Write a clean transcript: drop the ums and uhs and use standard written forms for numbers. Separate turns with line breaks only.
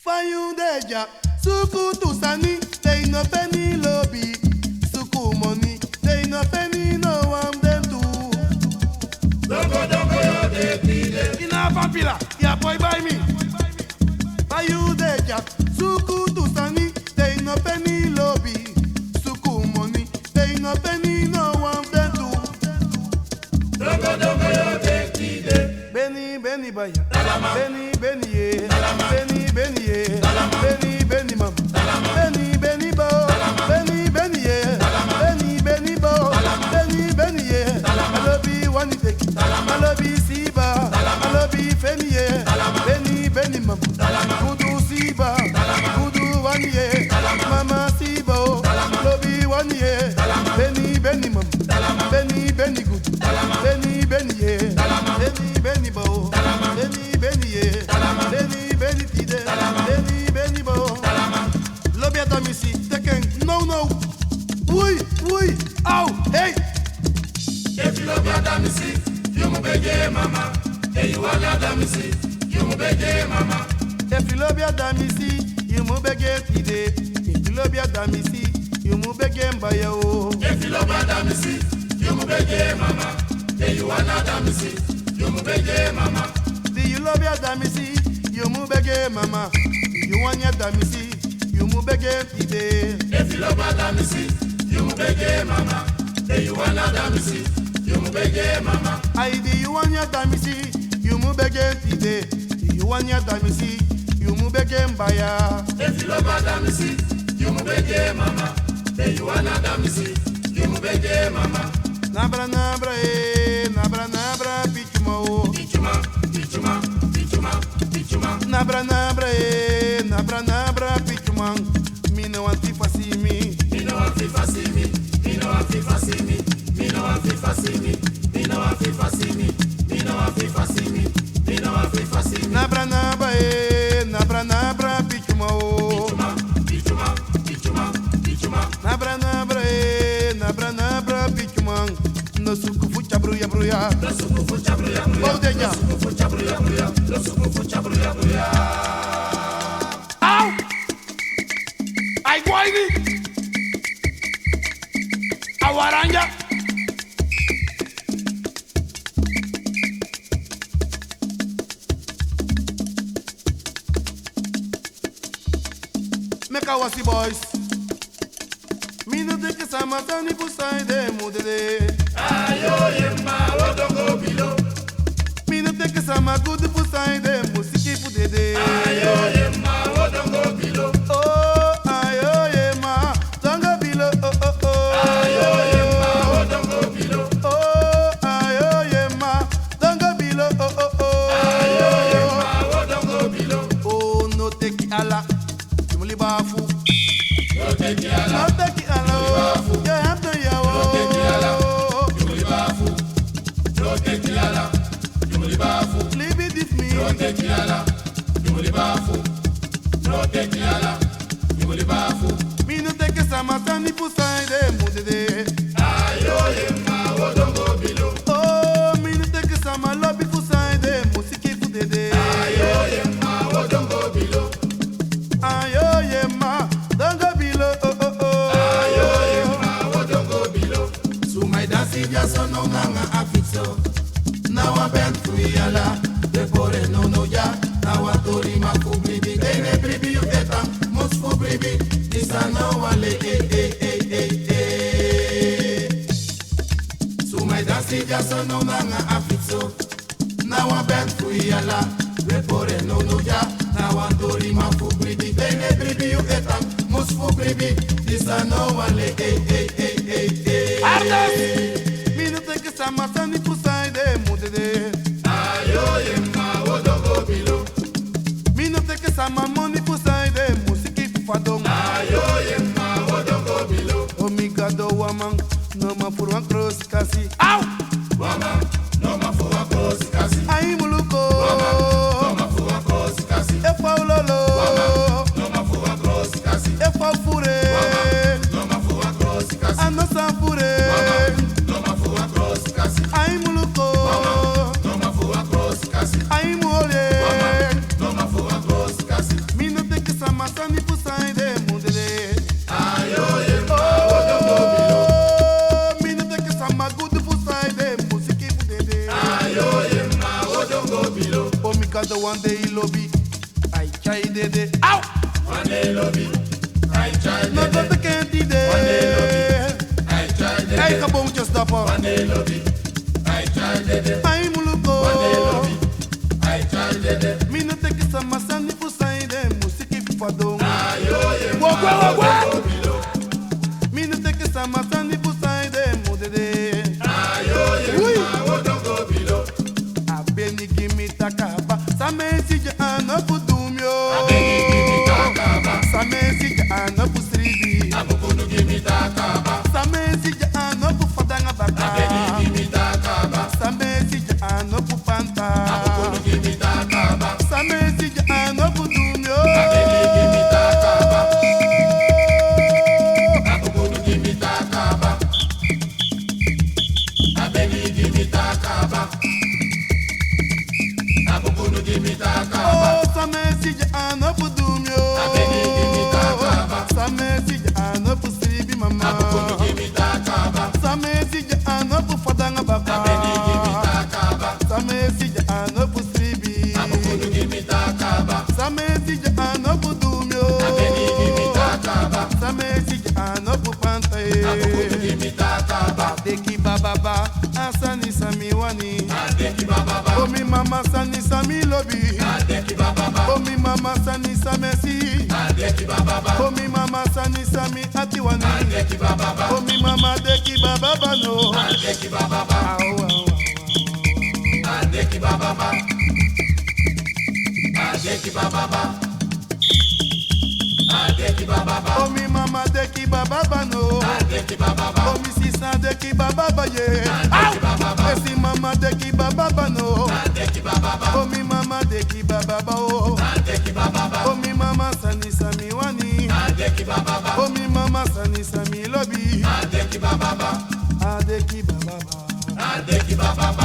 Fayu deja, suku tusani, they no penny lobby. Suku money, they no penny no one them do.
Dongo yo de pide.
Ina papila, ya boy by me. Fayu deja, suku tusani, they no penny lobby. Suku money, they no penny no one them do.
Dongo yo de pide.
Benny baya, Benny ye, Benny ye, Benny mama, Benny bo, Benny ye, Benny bo, Benny ye. I love you one day, I love you Siba, I love you Benny ye, Benny mama, Kudu Siba, Kudu one ye, Mama Sibo, love you one ye, Benny mama, Benny good, Benny ye, Benny bo, Benny ye, Benny tide, Benny bo. Lobby at Amisi, taken, no, oui, ow, hey.
If you love your damisi, you mu bege mama. Hey, you want your damisi, you mu bege mama.
If you love your damisi, you mu bege tide. If you love your damisi, you mu bege mbayo.
If you love your damisi, you mu bege mama. Hey, you want your damisi, you mu bege mama.
Do you love your damisi? You mu bege mama. Do you want your damisi? You mu bege tide.
If you love your damisi, you mu bege mama. Hey, you want your damisi, you mu bege mama.
I do you want your damisi? You mu bege tide. Do you want your damisi? You mu bege mbaya.
If you love your damisi, you mu bege mama. Hey, you want your damisi, you mu bege mama.
Nabra, pichuma o.
Pichuma.
Nabra, pichuma. Me no want to see me.
Me no want FIFA see me. Me no want FIFA see me. Me no want FIFA see me. Me no want FIFA see me. Me no want FIFA see me. Me no want FIFA see me.
Nabra, pichuma o.
Pichuma.
Nabra, pichuma. No suku fucha bruya.
No suku fucha bruya.
Oh, deja.
No suku fucha bruya. No suku fucha bruya.
Ow! I whiny. Awaranja. Make a wasi boys. Me no take sama tani pusai de mudede.
Ayo yemma odongo bilo.
Me no take sama good pusai de musiki pudede.
Ayo yemma odongo bilo.
Oh, ayo yema, tonga bilo. Oh.
Ayo yemma odongo bilo.
Oh, ayo yema, tonga bilo. Oh.
Ayo yemma odongo bilo.
Oh, no teki ala, jumuli bafu.
No teki ala.
No teki ala, oh. You have to yawo.
No teki ala. Jumuli bafu. No teki ala. Jumuli bafu.
Leave it with me.
No teki ala. Jumuli bafu. No teki ala. Jumuli bafu.
Me no take sama tani pusai de mudede.
Ayo yemma odongo bilo.
Oh, me no take sama lobby pusai de musiki pudede.
Ayo yemma odongo bilo.
Ayo yema, tonga bilo. Oh.
Ayo yemma odongo bilo. So my dancing just on nanga afixo. Now I bend free ala. De pore no ya. Now I tori ma fu bribi. Ene bribi you etam. Mus fu bribi. Isa no wale So my dancing just on nanga afixo. Now I bend free ala. De pore no ya. Now I tori ma fu bribi. Ene bribi you etam. Mus fu bribi. Isa no wale
Me no take sama tani pusai de mudede.
Ayo yemma odongo bilo.
Me no take sama money pusai de musiki fadong.
Ayo yemma odongo bilo.
Omigado woman, no ma for one cross kasi. Ow!
Mama, no ma fu a kosi kasi.
Ai muluko.
No ma fu a kosi kasi.
E fa ulolo.
No ma fu a kosi kasi.
E fa fure.
No ma fu a kosi kasi.
Ano sa fure.
No ma fu a kosi kasi.
Ai muluko.
No ma fu a kosi kasi.
Ai mole.
No ma fu a kosi kasi.
Me no take chai dede. Ow!
Wane lobi, ai chai
No
dede.
dat de kent idee.
Ai chai dede.
Hey, kaboontjes dapper.
Wane lobi, ai chai dede.
Ai muluko.
Wane lobi, ai chai dede.
Mi no teki sama sani fusaide. Musiki fufado.
Ayo ye
Wogwa.
bilo.
Mi no teki sama sani fusaide. Mudede.
Ayo ye
Ui.
wodongo bilo.
Abeni gimi takaba. Samesi je anopudumyo.
Abeni gimi takaba.
Samesi je anopusribi.
Abukunu gimi takaba.
Samesi je anopufadanga baka.
Abeni gimi takaba.
Samesi je anopupanta.
Abukunu gimi takaba.
Samesi je anopudumyo.
Abeni gimi takaba. Abukunu gimi takaba. Abeni gimi takaba. Abukunu gimi takaba.
Oh, samesi je anopudumyo.
Abeni gimi takaba.
Samesi je anopusribi mama.
Abukunu gimi takaba.
Samesi je anopufadanga baka.
Abeni gimi takaba.
Samesi je anopusribi.
Abukunu gimi takaba.
Samesi je anopudumyo.
Abeni gimi takaba.
Samesi je anopupanta.
Abukunu gimi takaba.
Deki bababa, asani samiwani.
Adeki baba.
Omi mama sani sami lobi.
Adeki baba.
Omi mama sani samesi.
Adeki baba.
Omi mama sani sami atiwani.
Adeki baba.
Omi mama deki bababa no.
Adeki baba.
Au, au, au.
Adeki baba. Adeki baba. Adeki baba.
Omi mama deki bababa no.
Adeki baba.
Omi sisa deki bababa ye. Au! Esi mama deki bababa no.
Adeki baba.
Omi mama deki bababa o.
Adeki baba.
Omi mama sani sami wani.
Adeki baba.
Omi mama sani sami lobi.
Adeki baba.
Adeki bababa.
Adeki baba.